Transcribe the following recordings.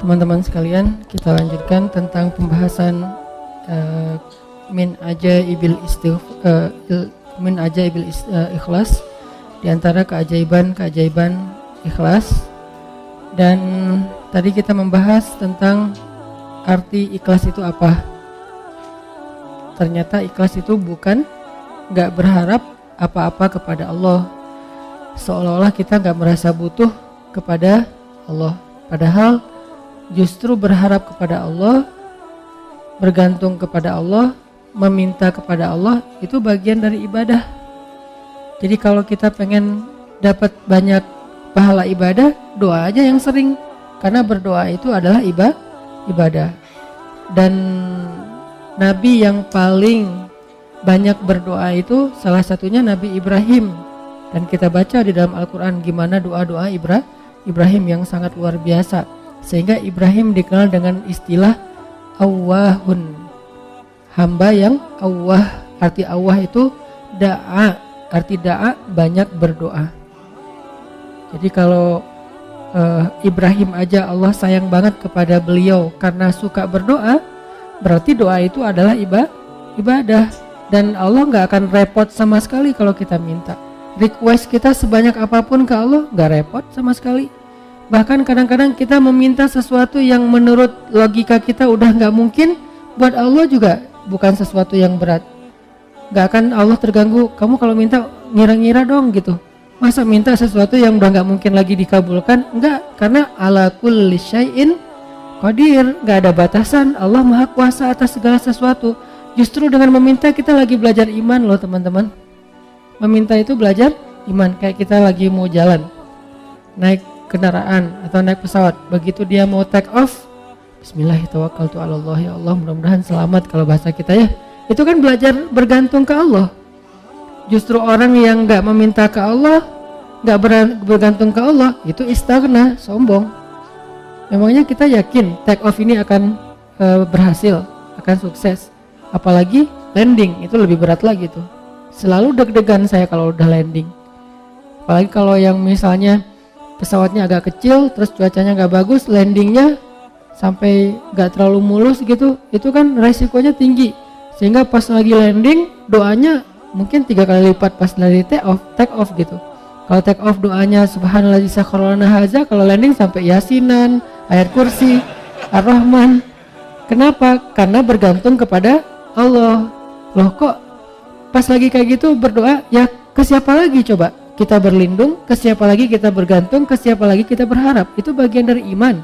Teman-teman sekalian, kita lanjutkan tentang pembahasan min ajaibil ikhlas, di antara keajaiban ikhlas. Dan tadi kita membahas tentang arti ikhlas itu apa. Ternyata ikhlas itu bukan gak berharap apa-apa kepada Allah, seolah-olah kita gak merasa butuh kepada Allah, padahal justru berharap kepada Allah, bergantung kepada Allah, meminta kepada Allah, itu bagian dari ibadah. Jadi kalau kita pengen dapat banyak pahala ibadah, doa aja yang sering, karena berdoa itu adalah ibadah. Dan Nabi yang paling banyak berdoa itu salah satunya Nabi Ibrahim. Dan kita baca di dalam Al-Quran gimana doa-doa Ibrahim yang sangat luar biasa, sehingga Ibrahim dikenal dengan istilah awwahun, hamba yang awwah. Arti awwah itu da'a, arti da'a banyak berdoa. Jadi kalau Ibrahim aja Allah sayang banget kepada beliau karena suka berdoa, berarti doa itu adalah ibadah. Dan Allah gak akan repot sama sekali kalau kita minta. Request kita sebanyak apapun ke Allah gak repot sama sekali. Bahkan kadang-kadang kita meminta sesuatu yang menurut logika kita udah gak mungkin, buat Allah juga bukan sesuatu yang berat. Gak akan Allah terganggu, kamu kalau minta ngira-ngira dong gitu. Masa minta sesuatu yang udah gak mungkin lagi dikabulkan? Enggak, karena ala kulli syai'in qadir, gak ada batasan. Allah maha kuasa atas segala sesuatu. Justru dengan meminta kita lagi belajar iman loh teman-teman. Meminta itu belajar iman. Kayak kita lagi mau jalan, naik kendaraan atau naik pesawat, begitu dia mau take off, bismillahirrahmanirrahim, ya Allah mudah-mudahan selamat kalau bahasa kita ya. Itu kan belajar bergantung ke Allah. Justru orang yang gak meminta ke Allah, gak bergantung ke Allah, itu istighna, sombong. Memangnya kita yakin take off ini akan berhasil, akan sukses? Apalagi landing, itu lebih berat lagi tuh. Selalu deg-degan saya kalau udah landing. Apalagi kalau yang misalnya pesawatnya agak kecil, terus cuacanya gak bagus, landingnya sampai gak terlalu mulus gitu, itu kan resikonya tinggi. Sehingga pas lagi landing, doanya mungkin 3 kali lipat pas dari take off gitu. Kalau take off doanya subhanallah sakharana haza, kalau landing sampai yasinan, ayat kursi, ar-rahman. Kenapa? Karena bergantung kepada Allah. Loh kok pas lagi kayak gitu berdoa, ya ke siapa lagi coba? Kita berlindung, ke siapa lagi kita bergantung, ke siapa lagi kita berharap. Itu bagian dari iman.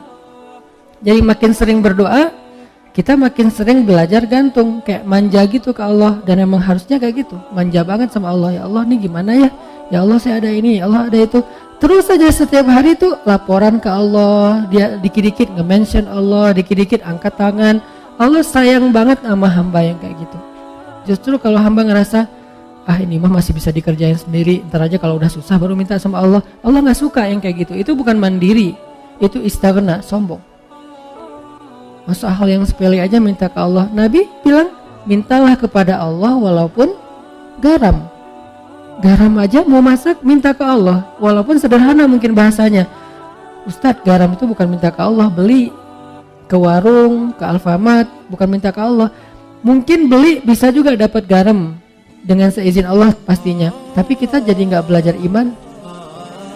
Jadi makin sering berdoa, kita makin sering belajar gantung, kayak manja gitu ke Allah. Dan emang harusnya kayak gitu, manja banget sama Allah. Ya Allah nih gimana ya? Ya Allah saya ada ini, ya Allah ada itu. Terus saja setiap hari tuh laporan ke Allah. Dia dikit-dikit nge-mention Allah, dikit-dikit angkat tangan. Allah sayang banget sama hamba yang kayak gitu. Justru kalau hamba ngerasa ini mah masih bisa dikerjain sendiri, ntar aja kalau udah susah baru minta sama Allah, Allah gak suka yang kayak gitu. Itu bukan mandiri, itu istighna, sombong. Masa hal yang sepele aja minta ke Allah. Nabi bilang mintalah kepada Allah walaupun garam aja mau masak minta ke Allah, walaupun sederhana mungkin bahasanya. Ustadz, garam itu bukan minta ke Allah, beli ke warung, ke Alfamart, bukan minta ke Allah. Mungkin beli bisa juga dapat garam dengan seizin Allah pastinya, tapi kita jadi nggak belajar iman,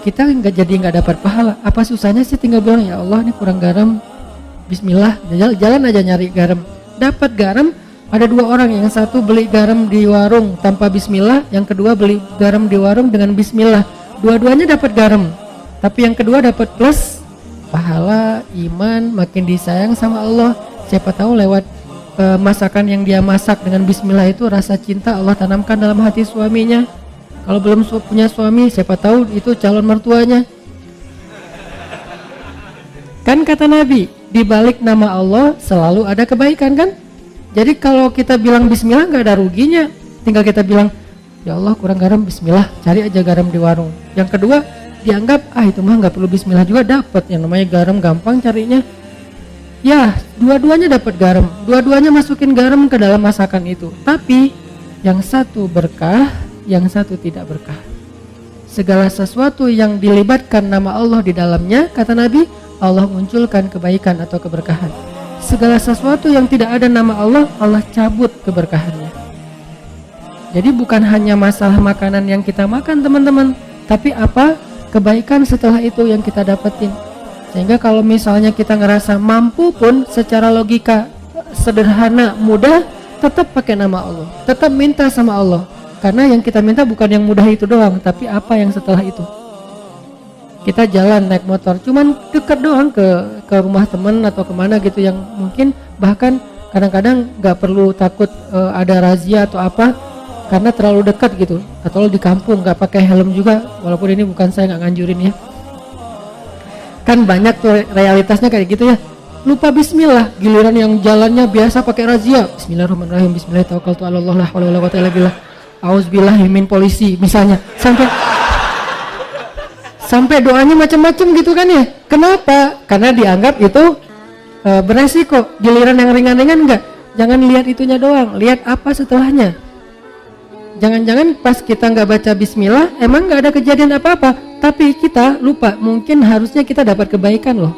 kita nggak dapat pahala. Apa susahnya sih tinggal bilang ya Allah ini kurang garam, bismillah, jalan aja nyari garam, dapat garam. Ada 2 orang, yang satu beli garam di warung tanpa bismillah, yang kedua beli garam di warung dengan bismillah. Dua-duanya dapat garam, tapi yang kedua dapat plus pahala, iman, makin disayang sama Allah. Siapa tahu lewat masakan yang dia masak dengan bismillah itu rasa cinta Allah tanamkan dalam hati suaminya. Kalau belum punya suami, siapa tahu itu calon mertuanya. Kan kata Nabi, di balik nama Allah selalu ada kebaikan kan? Jadi kalau kita bilang bismillah gak ada ruginya. Tinggal kita bilang ya Allah kurang garam, bismillah, cari aja garam di warung. Yang kedua dianggap itu mah gak perlu bismillah juga dapat, yang namanya garam gampang carinya. Ya dua-duanya dapat garam, dua-duanya masukin garam ke dalam masakan itu. Tapi yang satu berkah, yang satu tidak berkah. Segala sesuatu yang dilibatkan nama Allah di dalamnya, kata Nabi, Allah munculkan kebaikan atau keberkahan. Segala sesuatu yang tidak ada nama Allah, Allah cabut keberkahannya. Jadi bukan hanya masalah makanan yang kita makan teman-teman, tapi apa kebaikan setelah itu yang kita dapetin. Sehingga kalau misalnya kita ngerasa mampu pun secara logika sederhana, mudah, tetap pakai nama Allah, tetap minta sama Allah. Karena yang kita minta bukan yang mudah itu doang, tapi apa yang setelah itu. Kita jalan naik motor, cuman dekat doang ke rumah teman atau kemana gitu, yang mungkin bahkan kadang-kadang nggak perlu takut ada razia atau apa, karena terlalu dekat gitu. Atau di kampung nggak pakai helm juga, walaupun ini bukan saya nggak nganjurin ya. Kan banyak tuh realitasnya kayak gitu ya. Lupa bismillah, giliran yang jalannya biasa pakai razia. Bismillahirrahmanirrahim, bismillahirrahmanirrahim, la haula wala quwwata illa billah. Auzubillahi min polisi misalnya. Sampai doanya macam-macam gitu kan ya. Kenapa? Karena dianggap itu beresiko. Giliran yang ringan-ringan enggak. Jangan lihat itunya doang, lihat apa setelahnya. Jangan-jangan pas kita nggak baca bismillah, emang nggak ada kejadian apa-apa, tapi kita lupa. Mungkin harusnya kita dapat kebaikan loh.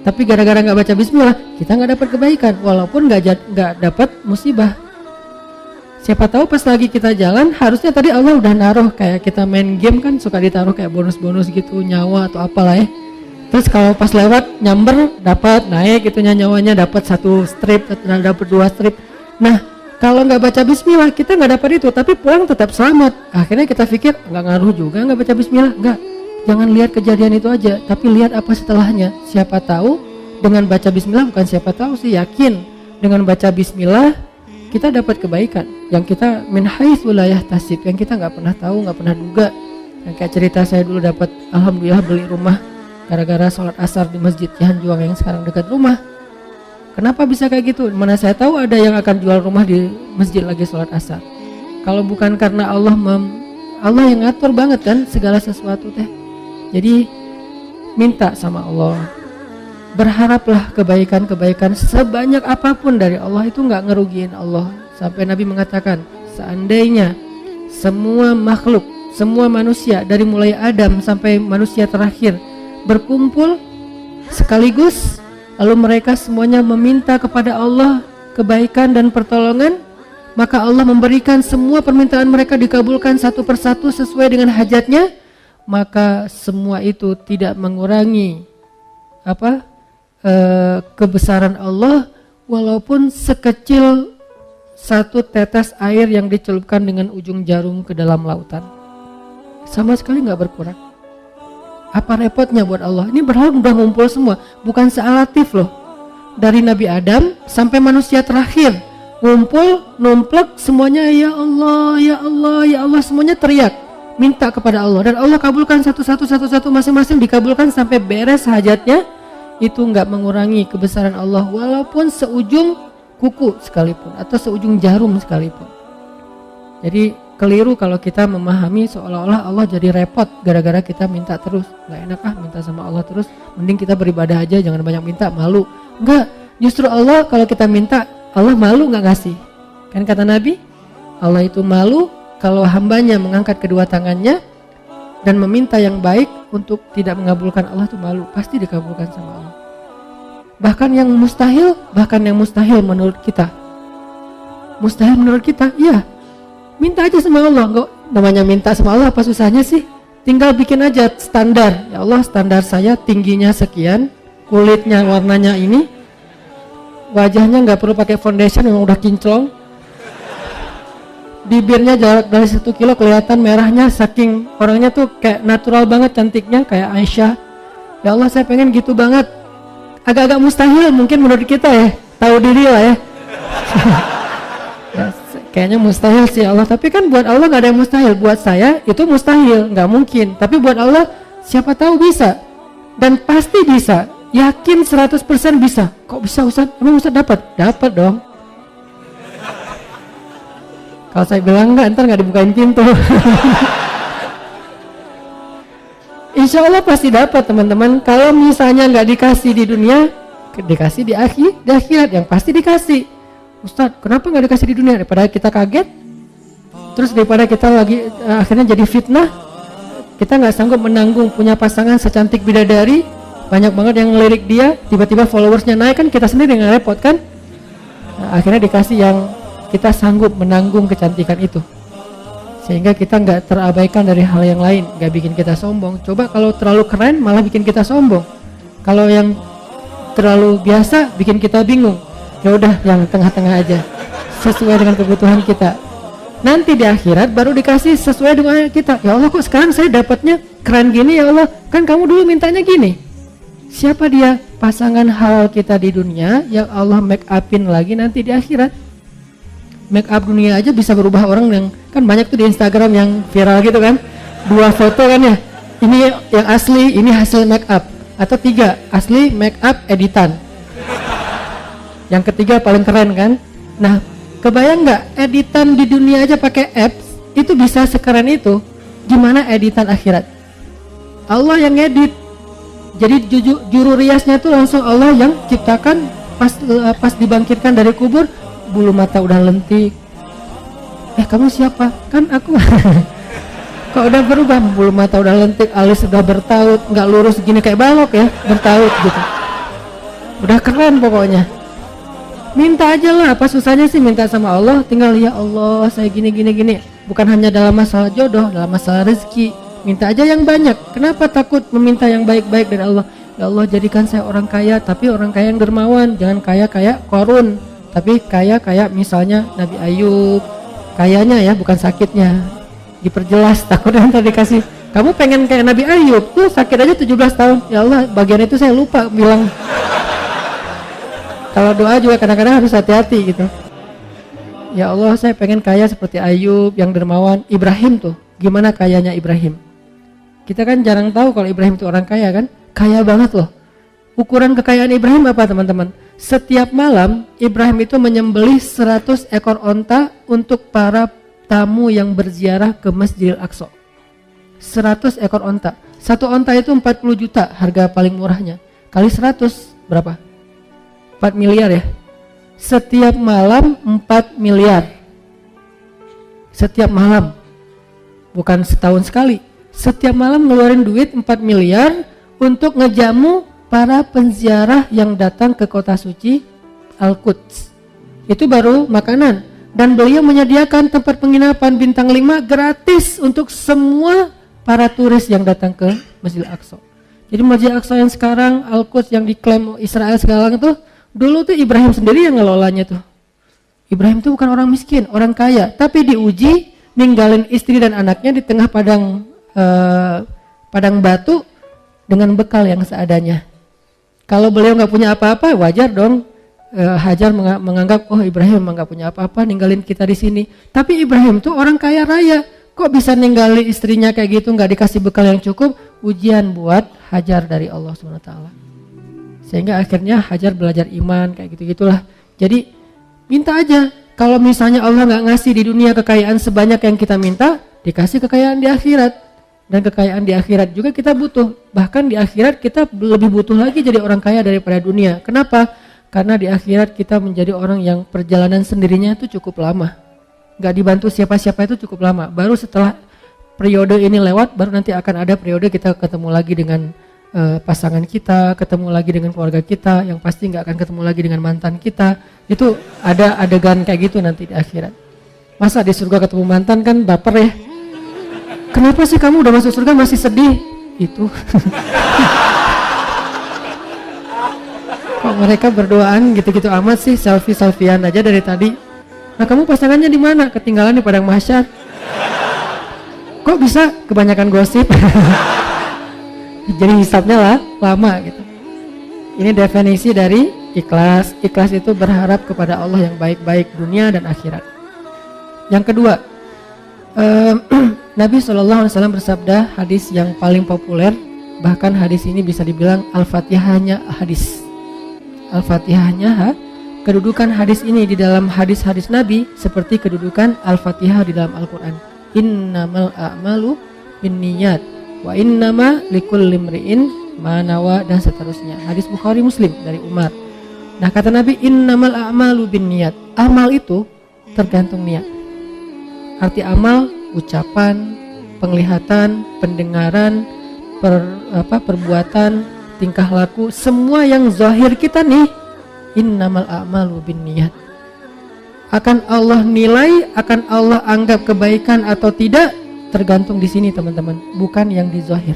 Tapi gara-gara nggak baca bismillah, kita nggak dapat kebaikan, walaupun nggak dapat musibah. Siapa tahu pas lagi kita jalan, harusnya tadi Allah udah naruh, kayak kita main game kan suka ditaruh kayak bonus-bonus gitu, nyawa atau apalah ya. Terus kalau pas lewat nyamber dapat naik gitu nyawanya, dapat 1 strip, dapat 2 strip. Nah kalau nggak baca bismillah kita nggak dapat itu, tapi pulang tetap selamat. Akhirnya kita pikir nggak ngaruh juga nggak baca bismillah. Nggak, jangan lihat kejadian itu aja, tapi lihat apa setelahnya. Siapa tahu dengan baca bismillah, bukan siapa tahu sih, yakin dengan baca bismillah kita dapat kebaikan yang kita min haitsu la yahtasib, yang kita nggak pernah tahu, nggak pernah duga. Yang kayak cerita saya dulu dapat alhamdulillah beli rumah gara-gara sholat asar di masjid Cihanjuang yang sekarang dekat rumah. Kenapa bisa kayak gitu? Mana saya tahu ada yang akan jual rumah di masjid lagi sholat asar. Kalau bukan karena Allah yang ngatur banget kan segala sesuatu teh. Jadi minta sama Allah, berharaplah kebaikan-kebaikan sebanyak apapun dari Allah, itu nggak ngerugiin Allah. Sampai Nabi mengatakan, seandainya semua makhluk, semua manusia dari mulai Adam sampai manusia terakhir berkumpul sekaligus, lalu mereka semuanya meminta kepada Allah kebaikan dan pertolongan, maka Allah memberikan semua permintaan mereka dikabulkan satu persatu sesuai dengan hajatnya, maka semua itu tidak mengurangi kebesaran Allah, walaupun sekecil satu tetes air yang dicelupkan dengan ujung jarum ke dalam lautan, sama sekali nggak berkurang. Apa repotnya buat Allah? Ini berhala udah ngumpul semua, bukan sealatif loh. Dari Nabi Adam sampai manusia terakhir ngumpul, numplek semuanya, ya Allah, ya Allah, ya Allah, semuanya teriak minta kepada Allah, dan Allah kabulkan satu-satu masing-masing dikabulkan sampai beres hajatnya. Itu nggak mengurangi kebesaran Allah walaupun seujung kuku sekalipun atau seujung jarum sekalipun. Jadi keliru kalau kita memahami seolah-olah Allah jadi repot gara-gara kita minta terus. Nggak enak minta sama Allah terus, mending kita beribadah aja, jangan banyak minta, malu. Enggak, justru Allah kalau kita minta, Allah malu nggak ngasih. Kan kata Nabi, Allah itu malu kalau hambanya mengangkat kedua tangannya dan meminta yang baik untuk tidak mengabulkan Allah, tuh malu, pasti dikabulkan sama Allah. Bahkan yang mustahil menurut kita, ya minta aja sama Allah. Kok namanya minta sama Allah, apa susahnya sih? Tinggal bikin aja standar. Ya Allah, standar saya tingginya sekian, kulitnya warnanya ini, wajahnya nggak perlu pakai foundation yang udah kinclong, bibirnya jarak dari 1 kilo kelihatan merahnya, saking orangnya tuh kayak natural banget cantiknya kayak Aisyah. Ya Allah, saya pengen gitu banget. Agak-agak mustahil mungkin menurut kita ya, tahu diri lah ya. Ya kayaknya mustahil sih Allah, tapi kan buat Allah nggak ada yang mustahil. Buat saya itu mustahil, nggak mungkin, tapi buat Allah siapa tahu bisa, dan pasti bisa, yakin 100% bisa. Kok bisa Ustaz? Emang Ustaz dapat dong. Kalau saya bilang enggak, ntar nggak dibukain pintu. Insya Allah pasti dapat teman-teman. Kalau misalnya nggak dikasih di dunia, dikasih di akhirat yang pasti dikasih. Ustadz, kenapa nggak dikasih di dunia? Daripada kita kaget, terus daripada kita lagi akhirnya jadi fitnah, kita nggak sanggup menanggung punya pasangan secantik bidadari, banyak banget yang ngelirik dia, tiba-tiba followersnya naik, kan kita sendiri yang repot kan. Nah, akhirnya dikasih yang kita sanggup menanggung kecantikan itu, sehingga kita nggak terabaikan dari hal yang lain, nggak bikin kita sombong. Coba kalau terlalu keren malah bikin kita sombong, kalau yang terlalu biasa bikin kita bingung. Ya udah yang tengah-tengah aja, sesuai dengan kebutuhan kita. Nanti di akhirat baru dikasih sesuai dengan kita. Ya Allah, kok sekarang saya dapatnya keren gini ya Allah, kan kamu dulu mintanya gini. Siapa dia? Pasangan halal kita di dunia yang Allah make upin lagi nanti di akhirat. Make up dunia aja bisa berubah orang, yang kan banyak tuh di Instagram yang viral gitu kan, 2 foto kan ya, ini yang asli, ini hasil make up, atau 3 asli make up editan, yang ketiga paling keren kan. Nah, kebayang nggak editan di dunia aja pakai apps itu bisa sekeren itu, gimana editan akhirat? Allah yang edit. Jadi juru riasnya tuh langsung Allah yang ciptakan. Pas dibangkitkan dari kubur, bulu mata udah lentik. Kamu siapa? Kan aku. Kok udah berubah, bulu mata udah lentik, alis udah bertaut, nggak lurus gini kayak balok ya, bertaut gitu. Udah keren pokoknya. Minta aja lah, apa susahnya sih minta sama Allah? Tinggal ya Allah saya gini. Bukan hanya dalam masalah jodoh, dalam masalah rezeki. Minta aja yang banyak. Kenapa takut meminta yang baik-baik dari Allah? Ya Allah, jadikan saya orang kaya, tapi orang kaya yang dermawan. Jangan kaya kayak Korun, tapi kaya kayak misalnya Nabi Ayub. Kayanya ya, bukan sakitnya. Diperjelas, takutnya nanti dikasih. Kamu pengen kayak Nabi Ayub, tuh sakit aja 17 tahun. Ya Allah, bagian itu saya lupa bilang. Kalau doa juga kadang-kadang harus hati-hati gitu. Ya Allah, saya pengen kaya seperti Ayub yang dermawan. Ibrahim tuh, gimana kayanya Ibrahim? Kita kan jarang tahu kalau Ibrahim itu orang kaya kan? Kaya banget loh. Ukuran kekayaan Ibrahim apa teman-teman? Setiap malam Ibrahim itu menyembelih 100 ekor onta untuk para tamu yang berziarah ke Masjidil Aqsa. 100 ekor onta. Satu onta itu 40 juta harga paling murahnya. Kali 100 berapa? 4 miliar ya. Setiap malam 4 miliar. Setiap malam. Bukan setahun sekali. Setiap malam ngeluarin duit 4 miliar untuk ngejamu para penziarah yang datang ke kota suci Al-Quds. Itu baru makanan. Dan beliau menyediakan tempat penginapan bintang 5 gratis untuk semua para turis yang datang ke Masjidil Aqsa. Jadi Masjidil Aqsa yang sekarang Al-Quds yang diklaim Israel sekarang itu, dulu tuh Ibrahim sendiri yang ngelolanya tuh. Ibrahim tuh bukan orang miskin, orang kaya, tapi diuji ninggalin istri dan anaknya di tengah padang batu dengan bekal yang seadanya. Kalau beliau nggak punya apa-apa, wajar dong. Hajar menganggap, oh Ibrahim nggak punya apa-apa, ninggalin kita di sini. Tapi Ibrahim tuh orang kaya raya, kok bisa ninggalin istrinya kayak gitu, nggak dikasih bekal yang cukup? Ujian buat Hajar dari Allah SWT. Sehingga akhirnya Hajar belajar iman kayak gitu-gitulah. Jadi minta aja. Kalau misalnya Allah nggak ngasih di dunia kekayaan sebanyak yang kita minta, dikasih kekayaan di akhirat. Dan kekayaan di akhirat juga kita butuh. Bahkan di akhirat kita lebih butuh lagi jadi orang kaya daripada dunia. Kenapa? Karena di akhirat kita menjadi orang yang perjalanan sendirinya itu cukup lama. Gak dibantu siapa-siapa itu cukup lama. Baru setelah periode ini lewat, baru nanti akan ada periode kita ketemu lagi dengan pasangan kita, ketemu lagi dengan keluarga kita, yang pasti gak akan ketemu lagi dengan mantan kita. Itu ada adegan kayak gitu nanti di akhirat. Masa di surga ketemu mantan kan baper ya. Kenapa sih kamu udah masuk surga masih sedih? Itu. Kok mereka berdoaan gitu-gitu amat sih, selfie-selfian aja dari tadi. Nah kamu pasangannya di mana? Ketinggalan di padang mahsyar. Kok bisa? Kebanyakan gosip. Jadi hisapnya lah lama gitu. Ini definisi dari ikhlas. Ikhlas itu berharap kepada Allah yang baik-baik dunia dan akhirat. Yang kedua, Nabi SAW bersabda, hadis yang paling populer, bahkan hadis ini bisa dibilang Al-Fatihahnya hadis. Al-Fatihahnya kedudukan hadis ini di dalam hadis-hadis Nabi seperti kedudukan Al-Fatihah di dalam Al-Quran. Innamal a'malu binniyat wa innama likulli imri'in ma nawa, dan seterusnya. Hadis Bukhari Muslim dari Umar. Nah kata Nabi, innamal a'malu binniyat. Amal itu tergantung niat. Arti amal ucapan, penglihatan, pendengaran, perbuatan, tingkah laku, semua yang zahir kita nih, innamal a'malu binniyat. Akan Allah nilai, akan Allah anggap kebaikan atau tidak, tergantung di sini teman-teman, bukan yang di zahir.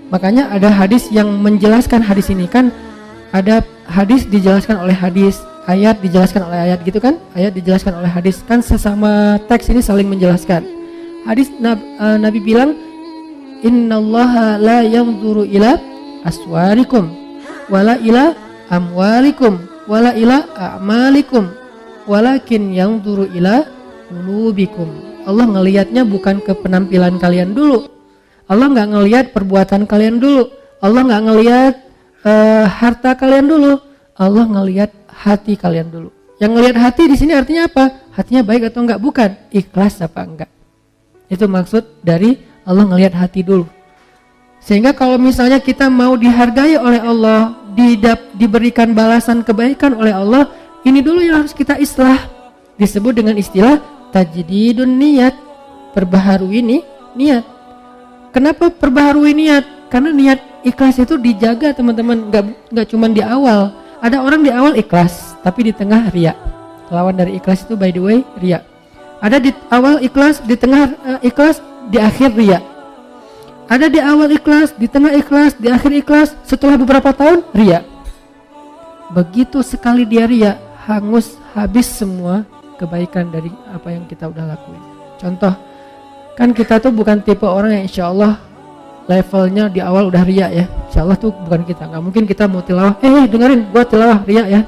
Makanya ada hadis yang menjelaskan hadis ini kan, ada hadis dijelaskan oleh hadis, ayat dijelaskan oleh ayat gitu kan, ayat dijelaskan oleh hadis kan, sesama teks ini saling menjelaskan. Hadis Nabi bilang, innallaha la yanzuru ila aswarikum wala ila amwalikum wala ila a'malikum walakin yanzuru ila qulubikum. Allah ngelihatnya bukan ke penampilan kalian dulu, Allah nggak ngelihat perbuatan kalian dulu, Allah nggak ngelihat harta kalian dulu, Allah ngelihat hati kalian dulu. Yang ngelihat hati di sini artinya apa? Hatinya baik atau enggak? Bukan, ikhlas apa enggak. Itu maksud dari Allah ngelihat hati dulu. Sehingga kalau misalnya kita mau dihargai oleh Allah, diberikan balasan kebaikan oleh Allah, ini dulu yang harus kita islah. Disebut dengan istilah tajdidun niat, perbaharui niat. Kenapa perbaharui niat? Karena niat ikhlas itu dijaga teman-teman, nggak cuma di awal. Ada orang di awal ikhlas, tapi di tengah riya. Lawan dari ikhlas itu by the way riya. Ada di awal ikhlas, di tengah ikhlas, di akhir riya. Ada di awal ikhlas, di tengah ikhlas, di akhir ikhlas, setelah beberapa tahun riya. Begitu sekali dia riya, hangus habis semua kebaikan dari apa yang kita udah lakuin. Contoh, kan kita tuh bukan tipe orang yang insya Allah levelnya di awal udah riya ya. Insya Allah tuh bukan kita. Nggak mungkin kita mau tilawah, dengerin gua tilawah riya ya.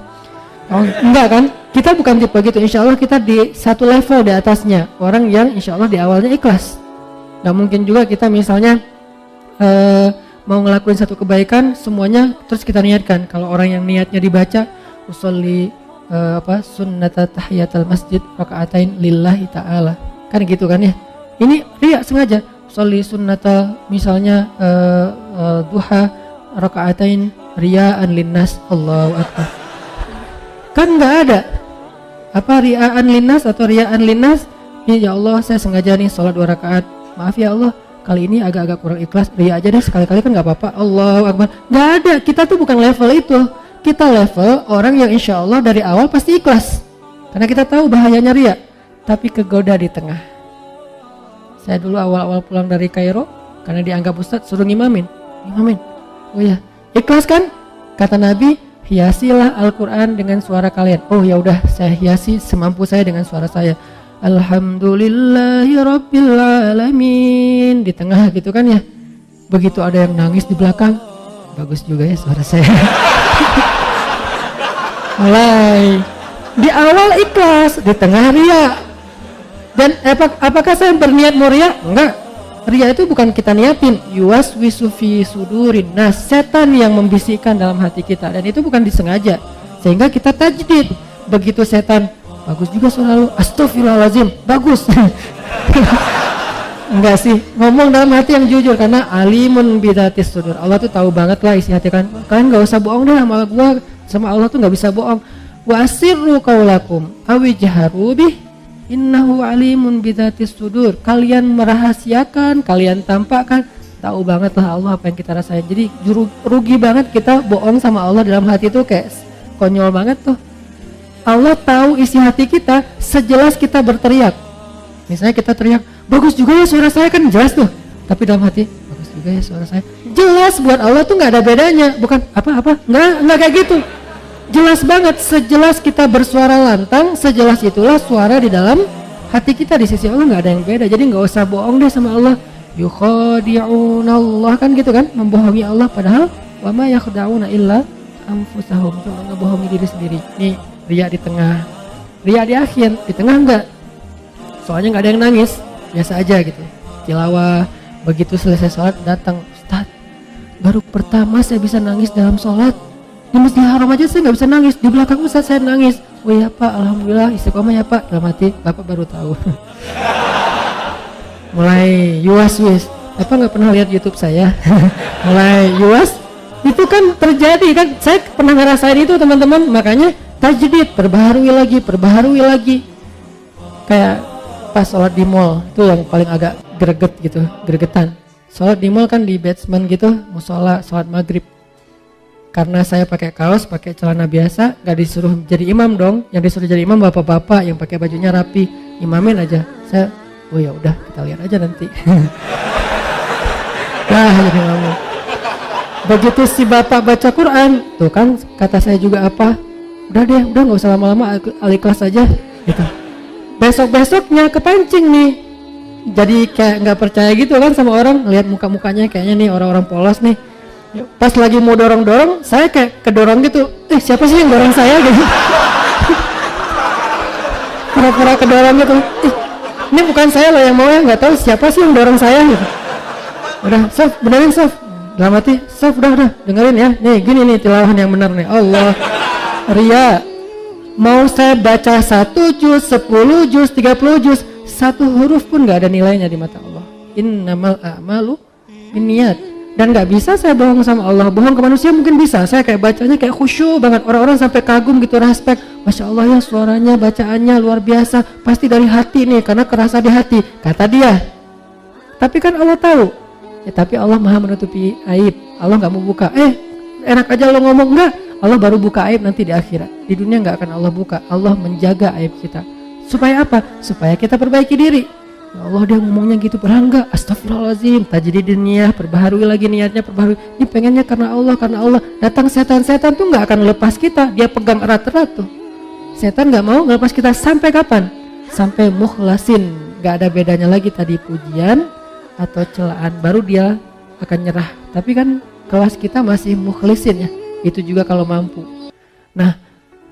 Oh, enggak kan? Kita bukan tipe gitu. Insya Allah kita di satu level di atasnya. Orang yang insya Allah di awalnya ikhlas. Nggak mungkin juga kita misalnya mau ngelakuin satu kebaikan semuanya terus kita niatkan. Kalau orang yang niatnya dibaca usolli sunnata tahiyatul masjid raka'atain lillahi ta'ala, kan gitu kan ya. Ini riya sengaja. Usolli sunnata misalnya duha raka'atain riya'an linnas, Allahu akbar. Kan nggak ada apa riya'an linnas atau riya'an linnas. Ya Allah, saya sengaja nih sholat 2 rakaat. Maaf ya Allah, kali ini agak-agak kurang ikhlas, riya aja deh sekali-kali kan nggak apa-apa. Allahu akbar. Nggak ada, kita tuh bukan level itu. Kita level orang yang insya Allah dari awal pasti ikhlas, karena kita tahu bahayanya riya, tapi kegoda di tengah. Saya dulu awal-awal pulang dari Kairo, karena dianggap ustadz suruh ngimamin. Oh ya, ikhlas kan? Kata Nabi, hiasilah Al-Quran dengan suara kalian. Oh ya udah, saya hiasi semampu saya dengan suara saya. Alhamdulillahirabbil alamin. Di tengah gitu kan ya. Begitu ada yang nangis di belakang, bagus juga ya suara saya. Mulai di awal ikhlas, di tengah riya. Dan apakah saya berniat mau riya? Enggak. Riya itu bukan kita niatin. Yuwaswisu fi sudurin nas, setan yang membisikkan dalam hati kita, dan itu bukan disengaja. Sehingga kita tajdid. Begitu setan, bagus juga suara lu, astagfirullahaladzim, bagus. Enggak sih, ngomong dalam hati yang jujur, karena alimun bidatis sudur. Allah tuh tahu banget lah isi hati kan. Kalian nggak usah bohong deh sama gua, sama Allah tuh nggak bisa bohong. Wa asirru qaulakum awijharu bih innahu alimun bidatis sudur. Kalian merahasiakan, kalian tampakkan, tahu banget lah Allah apa yang kita rasain. Jadi rugi banget kita bohong sama Allah dalam hati tuh, kayak konyol banget tuh. Allah tahu isi hati kita sejelas kita berteriak. Misalnya kita teriak, bagus juga ya suara saya, kan jelas tuh. Tapi dalam hati, bagus juga ya suara saya. Jelas buat Allah tuh nggak ada bedanya. Bukan apa-apa, nggak kayak gitu. Jelas banget, sejelas kita bersuara lantang, sejelas itulah suara di dalam hati kita. Di sisi Allah nggak ada yang beda. Jadi nggak usah bohong deh sama Allah. Yukhadi'unallah, kan gitu kan, membohongi Allah, padahal wa ma yakhda'una illa anfusahum, cuma ngebohongi diri sendiri. Nih riya di tengah, riya di akhir, di tengah enggak. Soalnya nggak ada yang nangis, biasa aja gitu. Tilawah, begitu selesai sholat datang, Ustadz, baru pertama saya bisa nangis dalam sholat. Di Masjidil Haram aja saya nggak bisa nangis, di belakang Ustadz saya nangis. Oh ya Pak, alhamdulillah istiqomah ya Pak. Dalam hati, Bapak baru tahu. Mulai yuwas-wis, Bapak nggak pernah lihat YouTube saya. Mulai yuwas, itu kan terjadi kan. Saya pernah ngerasain itu teman-teman, makanya tajdid, perbaharui lagi. Kayak pas sholat di mall itu yang paling agak gregetan. sholat di mall kan di basement gitu, musola, sholat maghrib. Karena saya pakai kaos, pakai celana biasa, gak disuruh jadi imam dong. Yang disuruh jadi imam bapak-bapak yang pakai bajunya rapi, imamin aja. Saya, oh ya udah kita lihat aja nanti. Nah, jadi imam. Begitu si bapak baca Quran, tuh kan kata saya juga apa? Udah deh, udah nggak usah lama-lama, al-ikhlas aja. Gitu. Besok-besoknya kepancing nih. Jadi kayak nggak percaya gitu kan sama orang, lihat muka-mukanya kayaknya nih orang-orang polos nih. Pas lagi mau dorong-dorong, saya kayak kedorong gitu. Siapa sih yang dorong saya gitu? Pura-pura kedorong gitu. Ini bukan saya loh yang mau ya, nggak tahu siapa sih yang dorong saya gitu. Udah, Sof, benerin Sof. Dalam hati, Sof udah, dengerin ya. Nih gini nih tilawahan yang benar nih. Allah, Ria. Mau saya baca 1 juz, 10 juz, 30 juz, satu huruf pun gak ada nilainya di mata Allah. Innamal a'malu binniyat. Dan gak bisa saya bohong sama Allah. Bohong ke manusia mungkin bisa. Saya kayak bacanya kayak khusyuk banget. Orang-orang sampai kagum gitu, respect. Masya Allah ya suaranya, bacaannya luar biasa. Pasti dari hati nih, karena kerasa di hati. Kata dia. Tapi kan Allah tahu. Ya, tapi Allah maha menutupi aib. Allah gak mau buka. Enak aja lo ngomong. Enggak. Allah baru buka aib nanti di akhirat. Di dunia nggak akan Allah buka. Allah menjaga aib kita. Supaya apa? Supaya kita perbaiki diri. Ya Allah, dia ngomongnya gitu, padahal enggak. Astagfirullahaladzim. Tajdidin niyah, perbaharui lagi niatnya, perbaharui. Ini pengennya karena Allah, karena Allah. Datang setan-setan tuh nggak akan lepas kita. Dia pegang erat-erat tuh. Setan nggak mau ngelepas kita sampai kapan? Sampai mukhlasin. Nggak ada bedanya lagi tadi pujian atau celaan. Baru dia akan nyerah. Tapi kan kelas kita masih mukhlisin ya. Itu juga kalau mampu. Nah,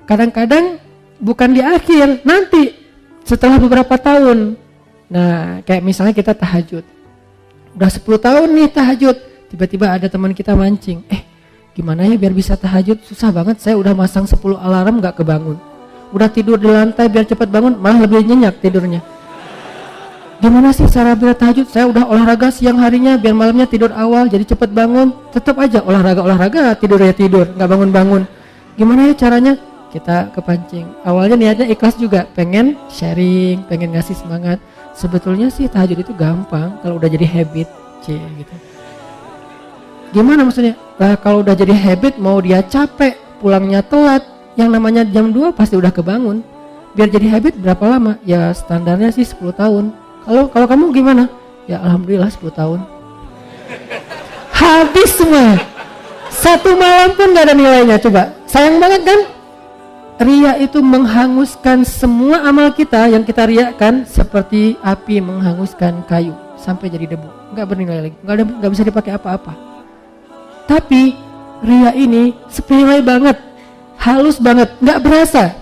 kadang-kadang bukan di akhir, nanti setelah beberapa tahun. Nah, kayak misalnya kita tahajud. Udah 10 tahun nih tahajud, tiba-tiba ada teman kita mancing. Gimana ya biar bisa tahajud? Susah banget, saya udah masang 10 alarm gak kebangun. Udah tidur di lantai biar cepat bangun, malah lebih nyenyak tidurnya. Gimana sih cara biar tahajud? Saya udah olahraga siang harinya biar malamnya tidur awal jadi cepat bangun. Tetap aja olahraga, tidur ya tidur, nggak bangun-bangun. Gimana ya caranya? Kita kepancing. Awalnya niatnya ikhlas juga, pengen sharing, pengen ngasih semangat. Sebetulnya sih tahajud itu gampang kalau udah jadi habit, gitu. Gimana maksudnya? Nah, kalau udah jadi habit, mau dia capek, pulangnya telat, yang namanya jam 2 pasti udah kebangun. Biar jadi habit berapa lama? Ya standarnya sih 10 tahun. Kalau kamu gimana? Ya alhamdulillah 10 tahun. Habis semua. Satu malam pun gak ada nilainya, coba. Sayang banget kan? Ria itu menghanguskan semua amal kita yang kita riakan seperti api menghanguskan kayu sampai jadi debu. Gak bernilai lagi, gak bisa dipakai apa-apa. Tapi ria ini sepele banget, halus banget, gak berasa.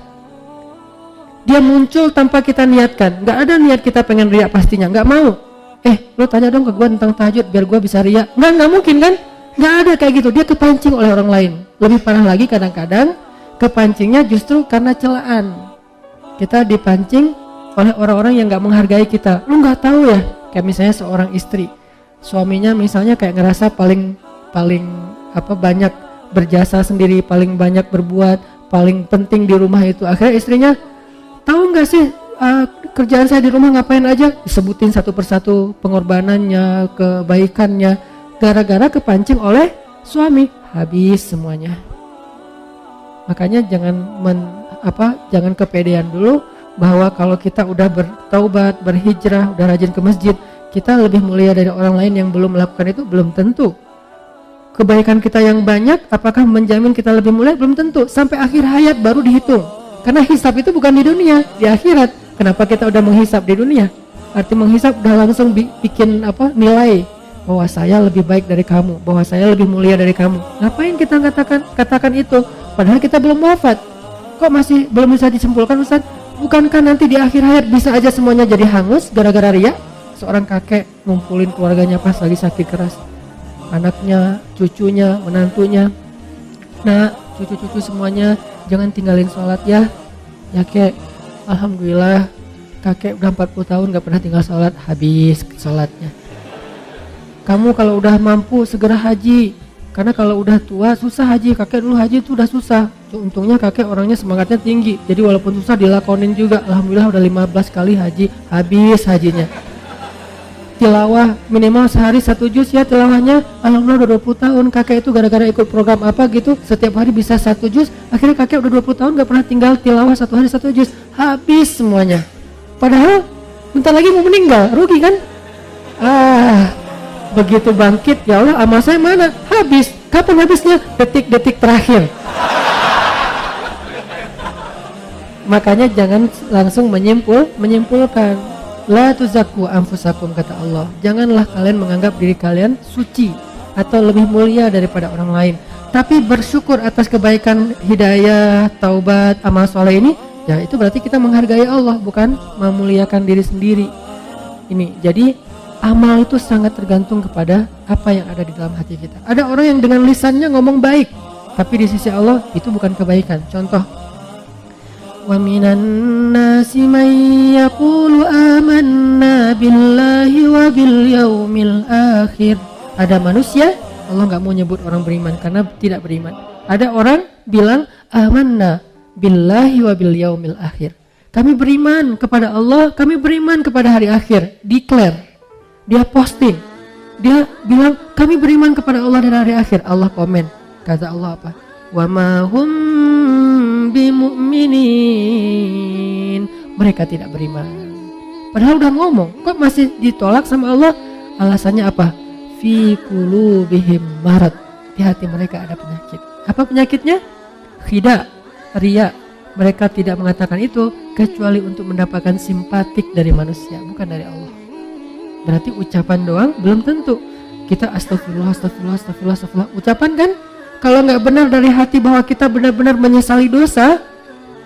Dia muncul tanpa kita niatkan. Gak ada niat kita pengen riak pastinya, gak mau. Lo tanya dong ke gue tentang tahajud biar gue bisa riak. Gak mungkin kan? Gak ada kayak gitu. Dia kepancing oleh orang lain. Lebih parah lagi kadang-kadang kepancingnya justru karena celaan. Kita dipancing oleh orang-orang yang gak menghargai kita. Lo gak tahu ya? Kayak misalnya seorang istri, suaminya misalnya kayak ngerasa paling banyak berjasa sendiri, paling banyak berbuat, paling penting di rumah itu. Akhirnya istrinya, tahu nggak sih kerjaan saya di rumah ngapain aja? Disebutin satu persatu pengorbanannya, kebaikannya. Gara-gara kepancing oleh suami, habis semuanya. Makanya jangan kepedean dulu bahwa kalau kita udah bertaubat, berhijrah, udah rajin ke masjid, kita lebih mulia dari orang lain yang belum melakukan itu. Belum tentu. Kebaikan kita yang banyak, apakah menjamin kita lebih mulia? Belum tentu. Sampai akhir hayat baru dihitung. Karena hisab itu bukan di dunia, di akhirat. Kenapa kita udah menghisab di dunia? Arti menghisab udah langsung bikin nilai bahwa saya lebih baik dari kamu, bahwa saya lebih mulia dari kamu. Ngapain kita katakan itu? Padahal kita belum wafat. Kok masih belum bisa disimpulkan, Ustaz? Bukankah nanti di akhir hayat bisa aja semuanya jadi hangus gara-gara riya? Seorang kakek ngumpulin keluarganya pas lagi sakit keras. Anaknya, cucunya, menantunya. Nah, cucu-cucu semuanya, jangan tinggalin sholat ya. Ya kek, alhamdulillah kakek udah 40 tahun gak pernah tinggal sholat, habis sholatnya. Kamu kalau udah mampu segera haji, karena kalau udah tua susah haji. Kakek dulu haji itu udah susah. Untungnya kakek orangnya semangatnya tinggi, jadi walaupun susah dilakonin juga. Alhamdulillah udah 15 kali haji, habis hajinya. tilawah minimal sehari 1 juz ya tilawahnya. Alhamdulillah udah 20 tahun kakek itu gara-gara ikut program apa gitu setiap hari bisa 1 juz, akhirnya kakek udah 20 tahun gak pernah tinggal tilawah 1 hari 1 juz, habis semuanya. Padahal bentar lagi mau meninggal, rugi kan? Begitu bangkit, ya Allah amal saya mana? Habis. Kapan habisnya? Detik-detik terakhir. Makanya jangan langsung menyimpulkan. La tuzakku anfusakum, kata Allah. Janganlah kalian menganggap diri kalian suci atau lebih mulia daripada orang lain. Tapi bersyukur atas kebaikan, hidayah, taubat, amal soleh ini. Ya itu berarti kita menghargai Allah, bukan memuliakan diri sendiri. Ini jadi amal itu sangat tergantung kepada apa yang ada di dalam hati kita. Ada orang yang dengan lisannya ngomong baik, tapi di sisi Allah itu bukan kebaikan. Contoh, wa minan nasi may yaqulu amanna billahi wa bil yaumil akhir. Ada manusia, Allah nggak mau nyebut orang beriman karena tidak beriman. Ada orang bilang amanna billahi wa bil yaumil akhir. Kami beriman kepada Allah, kami beriman kepada hari akhir. Declare. Dia posting. Dia bilang kami beriman kepada Allah dan hari akhir. Allah komen. Kata Allah apa? Wa ma hum bimu'minin. Mereka tidak beriman. Padahal udah ngomong, kok masih ditolak sama Allah? Alasannya apa? Fi qulubihim marad. Di hati mereka ada penyakit. Apa penyakitnya? Khida, riya. Mereka tidak mengatakan itu kecuali untuk mendapatkan simpatik dari manusia, bukan dari Allah. Berarti ucapan doang belum tentu. Kita astagfirullah, astagfirullah, astagfirullah, astagfirullah. Ucapan kan? Kalau nggak benar dari hati bahwa kita benar-benar menyesali dosa,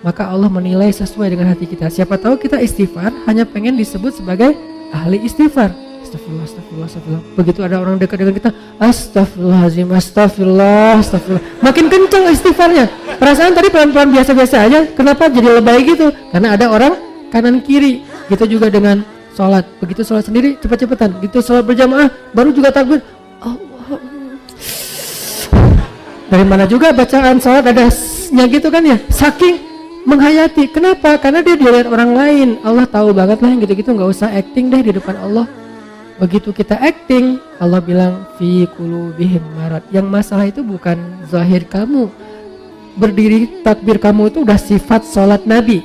maka Allah menilai sesuai dengan hati kita. Siapa tahu kita istighfar hanya pengen disebut sebagai ahli istighfar. Astagfirullah, astagfirullah, astagfirullah. Begitu ada orang dekat dengan kita, astagfirullahaladzim, astagfirullah, astagfirullah. Makin kencang istighfarnya. Perasaan tadi pelan-pelan biasa-biasa aja. Kenapa jadi lebay gitu? Karena ada orang kanan kiri. Gitu juga dengan sholat. Begitu sholat sendiri cepat-cepatan. Gitu sholat berjamaah baru juga takbir. Allah. Dari mana juga bacaan sholat ada nya gitu kan ya? Saking menghayati. Kenapa? Karena dia dilihat orang lain. Allah tahu banget lah yang gitu-gitu, nggak usah acting deh di depan Allah. Begitu kita acting, Allah bilang fi qulubihim marad. Yang masalah itu bukan zahir kamu. Berdiri takbir kamu itu udah sifat sholat Nabi.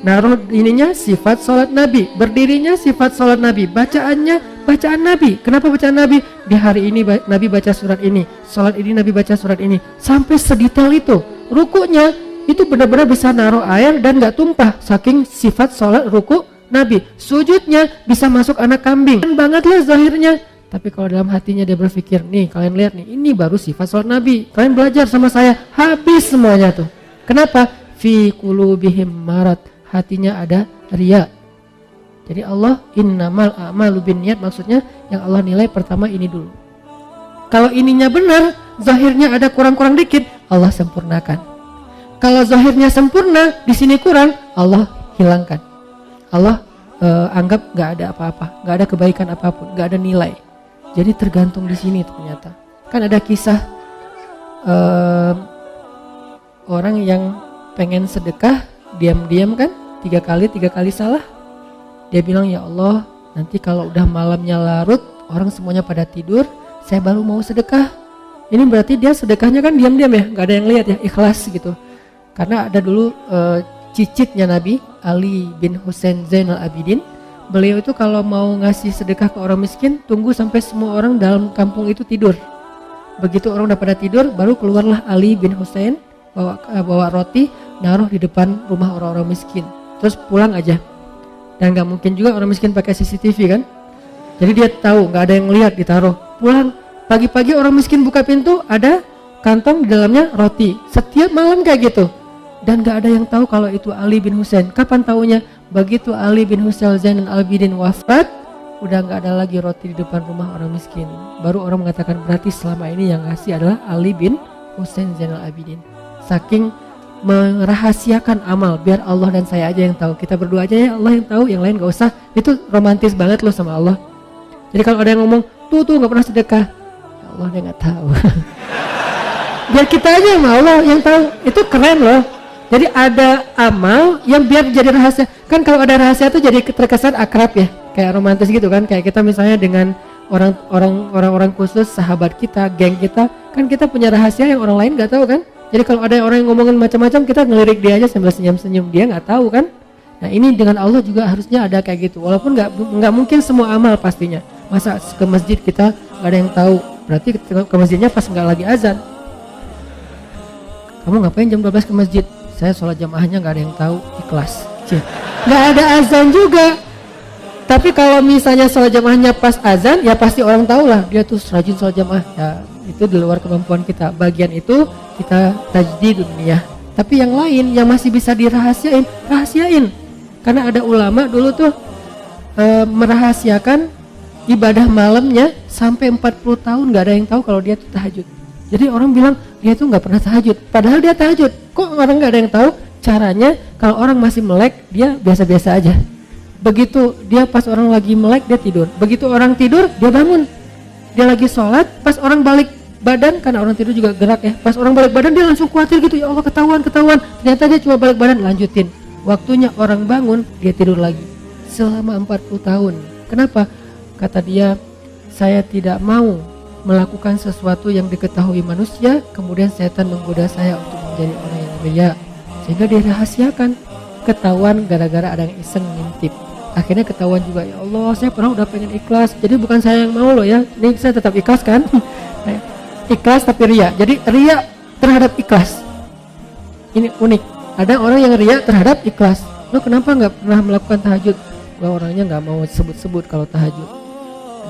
Naruh ininya sifat sholat Nabi. Berdirinya sifat sholat Nabi. Bacaannya bacaan Nabi. Kenapa bacaan Nabi? Di hari ini Nabi baca surat ini. Sholat ini Nabi baca surat ini. Sampai sedetail itu. Rukunya itu benar-benar bisa naruh air dan gak tumpah. Saking sifat sholat ruku Nabi. Sujudnya bisa masuk anak kambing. Dan bangetlah zahirnya. Tapi kalau dalam hatinya dia berpikir, nih kalian lihat nih, ini baru sifat sholat Nabi. Kalian belajar sama saya, habis semuanya tuh. Kenapa? Fi qulubihim marad. Hatinya ada riya. Jadi Allah innamal a'malu binniyat, maksudnya yang Allah nilai pertama ini dulu. Kalau ininya benar, zahirnya ada kurang-kurang dikit, Allah sempurnakan. Kalau zahirnya sempurna, di sini kurang, Allah hilangkan. Allah anggap nggak ada apa-apa, nggak ada kebaikan apapun, nggak ada nilai. Jadi tergantung di sini ternyata. Kan ada kisah orang yang pengen sedekah, diam-diam kan, tiga kali salah. Dia bilang, ya Allah, nanti kalau udah malamnya larut, orang semuanya pada tidur, saya baru mau sedekah. Ini berarti dia sedekahnya kan diam-diam ya, nggak ada yang lihat ya, ikhlas gitu. Karena ada dulu cicitnya Nabi Ali bin Husain Zainal Abidin. Beliau itu kalau mau ngasih sedekah ke orang miskin, tunggu sampai semua orang dalam kampung itu tidur. Begitu orang udah pada tidur, baru keluarlah Ali bin Husain bawa roti, naruh di depan rumah orang-orang miskin. Terus pulang aja. Dan gak mungkin juga orang miskin pakai CCTV kan. Jadi dia tahu gak ada yang lihat, ditaruh. Pulang, pagi-pagi orang miskin buka pintu, ada kantong di dalamnya roti. Setiap malam kayak gitu. Dan gak ada yang tahu kalau itu Ali bin Husain. Kapan taunya? Begitu Ali bin Husain Zainal Abidin wafat, udah gak ada lagi roti di depan rumah orang miskin. Baru orang mengatakan berarti selama ini yang ngasih adalah Ali bin Husain Zainal Abidin. Saking merahasiakan amal, biar Allah dan saya aja yang tahu. Kita berdua aja ya, Allah yang tahu, yang lain gak usah. Itu romantis banget loh sama Allah. Jadi kalau ada yang ngomong, tuh gak pernah sedekah, ya Allah dia gak tahu. Biar kita aja sama Allah yang tahu. Itu keren loh. Jadi ada amal yang biar jadi rahasia. Kan kalau ada rahasia tuh jadi terkesan akrab ya. kayak romantis gitu kan, kayak kita misalnya dengan orang-orang khusus, sahabat kita, geng kita, kan kita punya rahasia yang orang lain nggak tahu kan. Jadi kalau ada orang yang ngomongin macam-macam, kita ngelirik dia aja sambil senyum-senyum, dia nggak tahu kan. Nah ini dengan Allah juga harusnya ada kayak gitu, walaupun nggak mungkin semua amal pastinya. Masa ke masjid kita nggak ada yang tahu, berarti ke masjidnya pas nggak lagi azan. Kamu ngapain jam 12 ke masjid? Saya sholat jamaahnya nggak ada yang tahu, ikhlas. Nggak ada azan juga. Tapi kalau misalnya sholat jamaahnya pas azan, ya pasti orang tahu lah dia tuh rajin sholat jamaah. Ya itu di luar kemampuan kita. Bagian itu kita tajdid dunia. Tapi yang lain yang masih bisa dirahasiain, rahasiain. Karena ada ulama dulu tuh merahasiakan ibadah malamnya sampai 40 tahun nggak ada yang tahu kalau dia tuh tahajud. Jadi orang bilang dia tuh nggak pernah tahajud, padahal dia tahajud. Kok orang nggak ada yang tahu? Caranya kalau orang masih melek, dia biasa-biasa aja. Begitu dia pas orang lagi melek, dia tidur. Begitu orang tidur, dia bangun. Dia lagi sholat, pas orang balik badan, karena orang tidur juga gerak ya. Pas orang balik badan, dia langsung khawatir gitu, ya Allah ketahuan. Ternyata dia cuma balik badan, lanjutin. Waktunya orang bangun, dia tidur lagi. Selama 40 tahun. Kenapa? Kata dia, saya tidak mau melakukan sesuatu yang diketahui manusia, kemudian setan menggoda saya untuk menjadi orang yang ria, sehingga dirahasiakan. Ketahuan gara-gara ada yang iseng ngintip, akhirnya ketahuan juga. Ya Allah, saya pernah udah pengen ikhlas, jadi bukan saya yang mau loh ya, ini saya tetap ikhlas kan. Ikhlas tapi ria, jadi ria terhadap ikhlas. Ini unik, ada orang yang ria terhadap ikhlas. Lo kenapa nggak pernah melakukan tahajud? Gua orangnya nggak mau sebut-sebut kalau tahajud.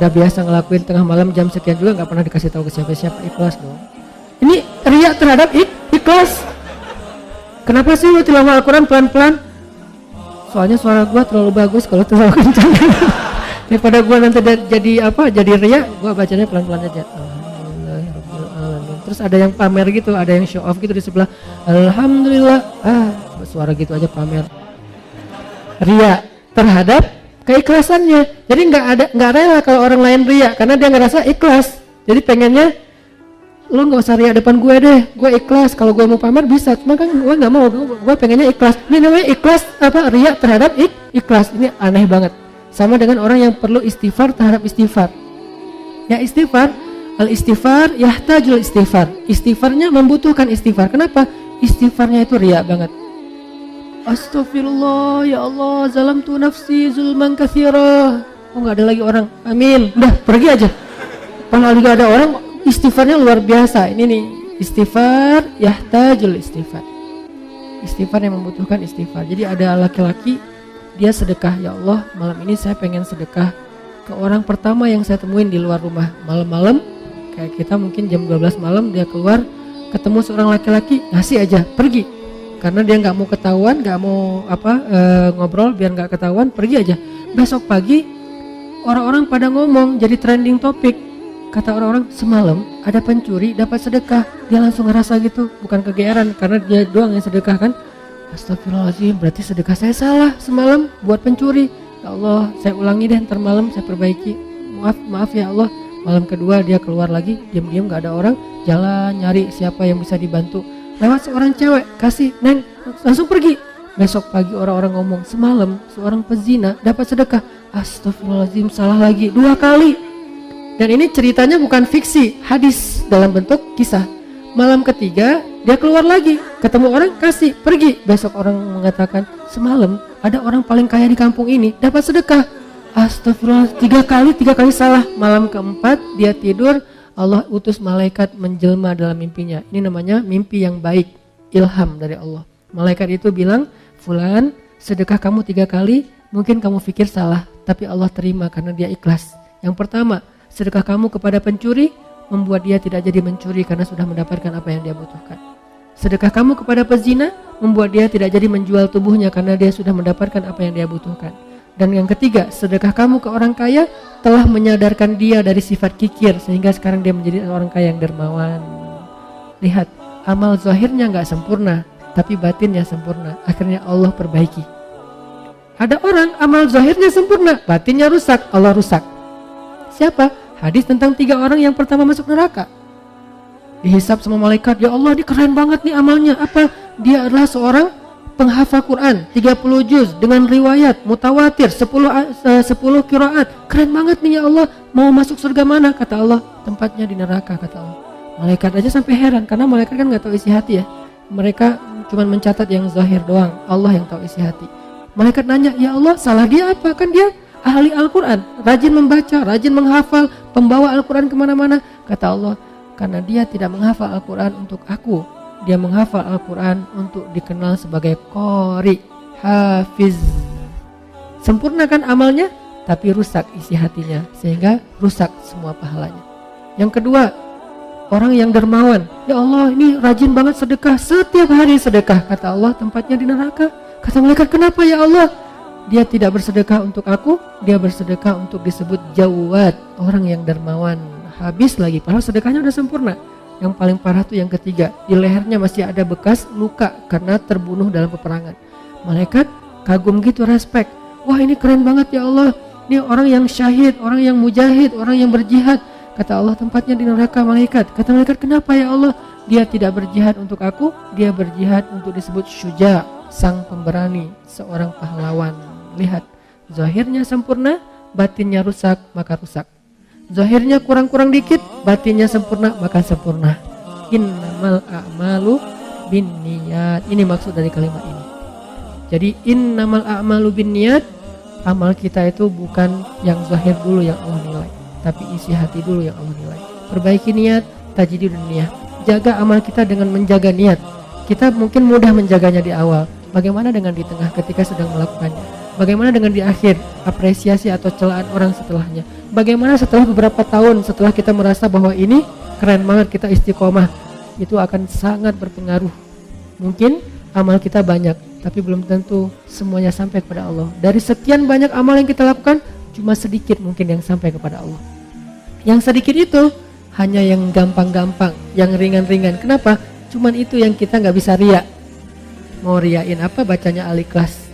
Udah biasa ngelakuin tengah malam jam sekian juga nggak pernah dikasih tahu ke siapa-siapa, ikhlas dong. Ini riya terhadap ikhlas. Kenapa sih lu tilawah Al-Quran pelan-pelan? Soalnya suara gua terlalu bagus kalau terlalu kencang. Daripada gua nanti jadi riya, gua bacanya pelan-pelan aja. Alhamdulillahirobbilalamin. Terus ada yang pamer gitu, ada yang show off gitu di sebelah. Alhamdulillah. Suara gitu aja pamer. Riya terhadap keikhlasannya. Jadi nggak rela kalau orang lain ria karena dia ngerasa ikhlas. Jadi pengennya lo nggak usah ria depan gue deh, gue ikhlas. Kalau gue mau pamer bisa, cuma kan gue nggak mau, gue pengennya ikhlas. Ini namanya ikhlas ria terhadap ikhlas. Ini aneh banget. Sama dengan orang yang perlu istighfar terhadap istighfar. Ya istighfar, al istighfar yahtajul istighfar. Istighfarnya membutuhkan istighfar. Kenapa? Istighfarnya itu ria banget. Astagfirullah, ya Allah, zalamtu nafsi zulman katsira. Oh nggak ada lagi orang, amin, udah pergi aja. Kalau lagi ada orang, istighfarnya luar biasa. Ini nih, istighfar yahtajul istighfar. Istighfar yang membutuhkan istighfar. Jadi ada laki-laki, dia sedekah, ya Allah, malam ini saya pengen sedekah ke orang pertama yang saya temuin di luar rumah. Malam-malam, kayak kita mungkin jam 12 malam, dia keluar, ketemu seorang laki-laki, ngasih aja, pergi. Karena dia nggak mau ketahuan, nggak mau ngobrol biar nggak ketahuan, pergi aja. Besok pagi orang-orang pada ngomong, jadi trending topik. Kata orang-orang, semalam ada pencuri dapat sedekah. Dia langsung ngerasa gitu, bukan kegeeran karena dia doang yang sedekah kan. Astagfirullahaladzim, berarti sedekah saya salah semalam buat pencuri. Ya Allah, saya ulangi deh, ntar malam saya perbaiki. Maaf ya Allah. Malam kedua dia keluar lagi, diam-diam nggak ada orang, jalan nyari siapa yang bisa dibantu. Lewat seorang cewek, kasih, neng, langsung pergi. Besok pagi orang-orang ngomong, semalam seorang pezina dapat sedekah. Astagfirullahaladzim, salah lagi 2 kali. Dan ini ceritanya bukan fiksi, hadis dalam bentuk kisah. Malam ketiga dia keluar lagi, ketemu orang, kasih, pergi. Besok orang mengatakan, semalam ada orang paling kaya di kampung ini dapat sedekah. Astagfirullah, 3 kali salah. Malam keempat dia tidur, Allah utus malaikat menjelma dalam mimpinya. Ini namanya mimpi yang baik, ilham dari Allah. Malaikat itu bilang, fulan, sedekah kamu 3 kali, mungkin kamu pikir salah, tapi Allah terima karena dia ikhlas. Yang pertama, sedekah kamu kepada pencuri, membuat dia tidak jadi mencuri karena sudah mendapatkan apa yang dia butuhkan. Sedekah kamu kepada pezina, membuat dia tidak jadi menjual tubuhnya karena dia sudah mendapatkan apa yang dia butuhkan. Dan yang ketiga, sedekah kamu ke orang kaya telah menyadarkan dia dari sifat kikir sehingga sekarang dia menjadi orang kaya yang dermawan. Lihat, amal zahirnya nggak sempurna, tapi batinnya sempurna. Akhirnya Allah perbaiki. Ada orang amal zahirnya sempurna, batinnya rusak, Allah rusak. Siapa? Hadis tentang 3 orang yang pertama masuk neraka. Dihisab sama malaikat, ya Allah, ini keren banget nih amalnya. Apa? Dia adalah seorang penghafal Quran 30 juz dengan riwayat mutawatir 10 qiraat. Keren banget nih ya Allah, mau masuk surga mana? Kata Allah, tempatnya di neraka, kata Allah. Malaikat aja sampai heran karena malaikat kan nggak tahu isi hati ya. Mereka cuma mencatat yang zahir doang, Allah yang tahu isi hati. Malaikat nanya, ya Allah salah dia apa? Kan dia ahli Al-Quran, rajin membaca, rajin menghafal, pembawa Al-Quran kemana-mana. Kata Allah, karena dia tidak menghafal Al-Quran untuk aku, dia menghafal Al-Quran untuk dikenal sebagai qari, hafiz. Sempurna kan amalnya, tapi rusak isi hatinya, sehingga rusak semua pahalanya. Yang kedua, orang yang dermawan. Ya Allah, ini rajin banget sedekah, setiap hari sedekah. Kata Allah, tempatnya di neraka. Kata malaikat, kenapa ya Allah? Dia tidak bersedekah untuk aku, dia bersedekah untuk disebut jawad, orang yang dermawan. Habis lagi, padahal sedekahnya udah sempurna. Yang paling parah tuh yang ketiga, di lehernya masih ada bekas luka karena terbunuh dalam peperangan. Malaikat kagum gitu, respect. Wah, ini keren banget ya Allah, ini orang yang syahid, orang yang mujahid, orang yang berjihad. Kata Allah, tempatnya di neraka malaikat. Kata malaikat, kenapa ya Allah? Dia tidak berjihad untuk aku, dia berjihad untuk disebut syuja, sang pemberani, seorang pahlawan. Lihat, zahirnya sempurna, batinnya rusak, maka rusak. Zahirnya kurang-kurang dikit, batinnya sempurna, maka sempurna. Innamal a'malu binniyat. Ini maksud dari kalimat ini. Jadi innamal a'malu binniyat, amal kita itu bukan yang zahir dulu yang Allah nilai, tapi isi hati dulu yang Allah nilai. Perbaiki niat, tajdidun niyah. Jaga amal kita dengan menjaga niat. Kita mungkin mudah menjaganya di awal. Bagaimana dengan di tengah ketika sedang melakukannya? Bagaimana dengan di akhir, apresiasi atau celaan orang setelahnya? Bagaimana setelah beberapa tahun, setelah kita merasa bahwa ini keren banget, kita istiqomah, itu akan sangat berpengaruh. Mungkin amal kita banyak, tapi belum tentu semuanya sampai kepada Allah. Dari sekian banyak amal yang kita lakukan, cuma sedikit mungkin yang sampai kepada Allah. Yang sedikit itu hanya yang gampang-gampang, yang ringan-ringan. Kenapa? Cuman itu yang kita nggak bisa riak. Mau riain apa? Bacanya Al-Ikhlas.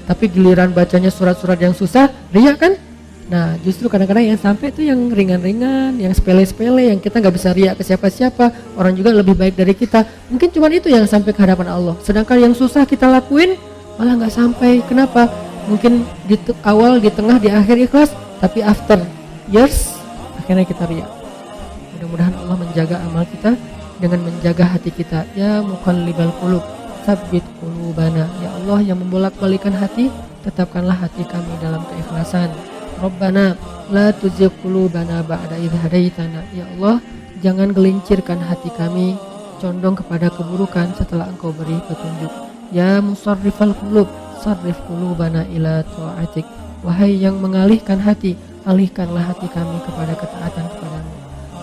Tapi giliran bacanya surat-surat yang susah, riak kan? Nah, justru kadang-kadang yang sampai itu yang ringan-ringan, yang sepele-sepele, yang kita nggak bisa riak ke siapa-siapa. Orang juga lebih baik dari kita. Mungkin cuma itu yang sampai ke hadapan Allah. Sedangkan yang susah kita lakuin malah nggak sampai. Kenapa? Mungkin di awal, di tengah, di akhir ikhlas, tapi after years akhirnya kita riak. Mudah-mudahan Allah menjaga amal kita dengan menjaga hati kita. Ya muqallibal qulub, tsabbit qulubana. Ya Allah yang membolak-balikan hati, tetapkanlah hati kami dalam keikhlasan. Rabbana la tuzigh qulubana ba'da idh hadaitana. Ya Allah, jangan gelincirkan hati kami condong kepada keburukan setelah Engkau beri petunjuk. Ya musarrifal qulub, sarrif qulubana ila ta'atik. Wahai yang mengalihkan hati, alihkanlah hati kami kepada ketaatan kepadamu.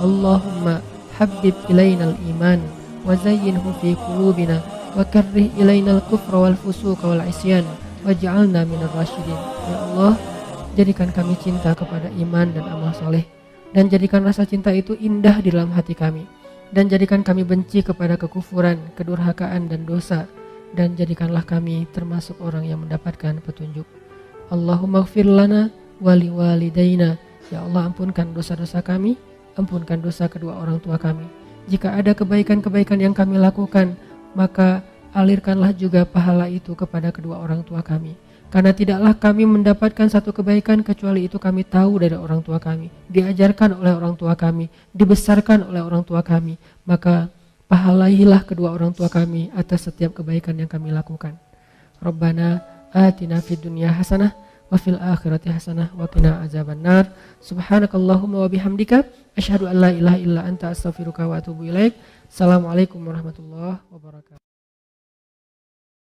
Allahumma habbib ilainal iman wa zayyinhu fi qulubina wa karrih ilainal kufra wal fusuqa wal isyan waj'alna minar rasyidin. Ya Allah, jadikan kami cinta kepada iman dan amal soleh, dan jadikan rasa cinta itu indah di dalam hati kami, dan jadikan kami benci kepada kekufuran, kedurhakaan dan dosa, dan jadikanlah kami termasuk orang yang mendapatkan petunjuk. Allahumma ighfir lana wa liwalidayna. Ya Allah, ampunkan dosa-dosa kami, ampunkan dosa kedua orang tua kami. Jika ada kebaikan-kebaikan yang kami lakukan, maka alirkanlah juga pahala itu kepada kedua orang tua kami. Karena tidaklah kami mendapatkan satu kebaikan kecuali itu kami tahu dari orang tua kami, diajarkan oleh orang tua kami, dibesarkan oleh orang tua kami. Maka pahalailah kedua orang tua kami atas setiap kebaikan yang kami lakukan. Rabbana atina fid dunya hasanah wa fil akhirati hasanah wa qina azabannar. Subhanakallahumma wa bihamdika asyhadu an la ilaha illa anta astaghfiruka wa atubu ilaik. Assalamualaikum warahmatullahi wabarakatuh.